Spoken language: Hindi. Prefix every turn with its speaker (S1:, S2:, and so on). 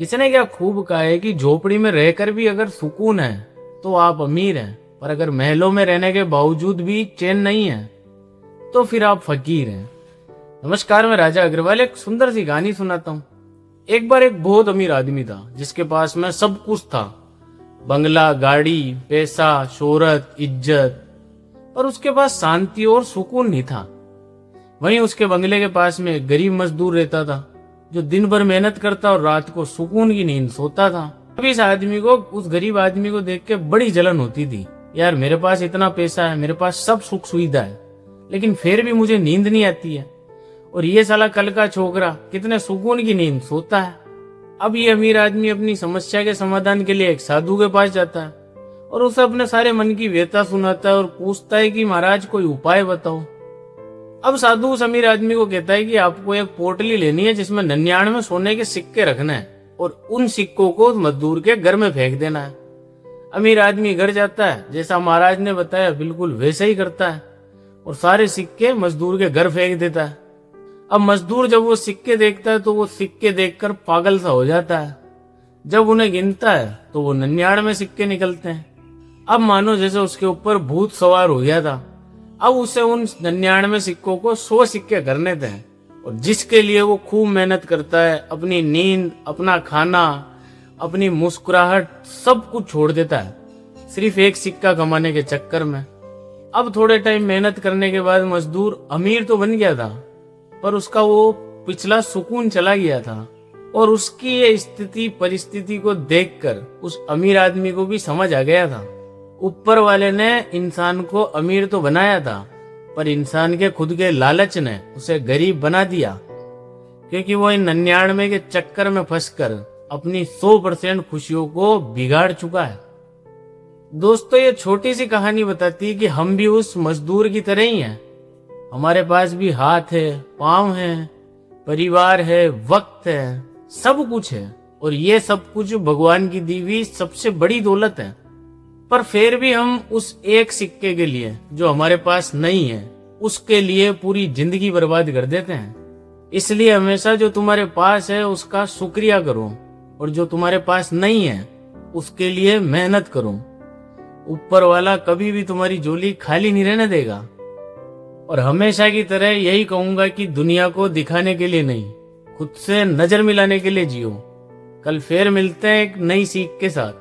S1: किसी ने क्या खूब कहा है कि झोपड़ी में रहकर भी अगर सुकून है तो आप अमीर हैं, पर अगर महलों में रहने के बावजूद भी चैन नहीं है तो फिर आप फकीर हैं। नमस्कार, मैं राजा अग्रवाल एक सुंदर सी कहानी सुनाता हूँ। एक बार एक बहुत अमीर आदमी था जिसके पास में सब कुछ था, बंगला, गाड़ी, पैसा, शोहरत, इज्जत, पर उसके पास शांति और सुकून नहीं था। वहीं उसके बंगले के पास में एक गरीब मजदूर रहता था जो दिन भर मेहनत करता और रात को सुकून की नींद सोता था। अब इस आदमी को, उस गरीब आदमी को देख के बड़ी जलन होती थी। यार, मेरे पास इतना पैसा है, मेरे पास सब सुख सुविधा है, लेकिन फिर भी मुझे नींद नहीं आती है। और ये साला कल का छोकरा कितने सुकून की नींद सोता है। अब ये अमीर आदमी अपनी समस्या के समाधान के लिए एक साधु के पास जाता है और उसे अपने सारे मन की व्यथा सुनाता है और पूछता है कि महाराज कोई उपाय बताओ। अब साधु उस अमीर आदमी को कहता है कि आपको एक पोटली लेनी है जिसमें 99 सोने के सिक्के रखना है और उन सिक्कों को उस मजदूर के घर में फेंक देना है। अमीर आदमी घर जाता है, जैसा महाराज ने बताया बिल्कुल वैसे ही करता है और सारे सिक्के मजदूर के घर फेंक देता है। अब मजदूर जब वो सिक्के देखता है तो वो सिक्के देखकर पागल सा हो जाता है। जब उन्हें गिनता है तो वो 99 सिक्के निकलते हैं। अब मानो जैसे उसके ऊपर भूत सवार हो गया था। अब उसे उन 99 सिक्कों को 100 सिक्के करने थे और जिसके लिए वो खूब मेहनत करता है, अपनी नींद, अपना खाना, अपनी मुस्कुराहट सब कुछ छोड़ देता है सिर्फ एक सिक्का कमाने के चक्कर में। अब थोड़े टाइम मेहनत करने के बाद मजदूर अमीर तो बन गया था, पर उसका वो पिछला सुकून चला गया था। और उसकी ये स्थिति परिस्थिति को देखकर उस अमीर आदमी को भी समझ आ गया था, ऊपर वाले ने इंसान को अमीर तो बनाया था, पर इंसान के खुद के लालच ने उसे गरीब बना दिया, क्योंकि वो इन 99 के चक्कर में फंसकर अपनी 100% खुशियों को बिगाड़ चुका है। दोस्तों, ये छोटी सी कहानी बताती है कि हम भी उस मजदूर की तरह ही हैं। हमारे पास भी हाथ है, पांव है, परिवार है, वक्त है, सब कुछ है और ये सब कुछ भगवान की दी हुई सबसे बड़ी दौलत है। पर फिर भी हम उस एक सिक्के के लिए जो हमारे पास नहीं है उसके लिए पूरी जिंदगी बर्बाद कर देते हैं। इसलिए हमेशा जो तुम्हारे पास है उसका शुक्रिया करो और जो तुम्हारे पास नहीं है उसके लिए मेहनत करो। ऊपर वाला कभी भी तुम्हारी झोली खाली नहीं रहने देगा। और हमेशा की तरह यही कहूंगा कि दुनिया को दिखाने के लिए नहीं, खुद से नजर मिलाने के लिए जियो। कल फिर मिलते हैं एक नई सीख के साथ।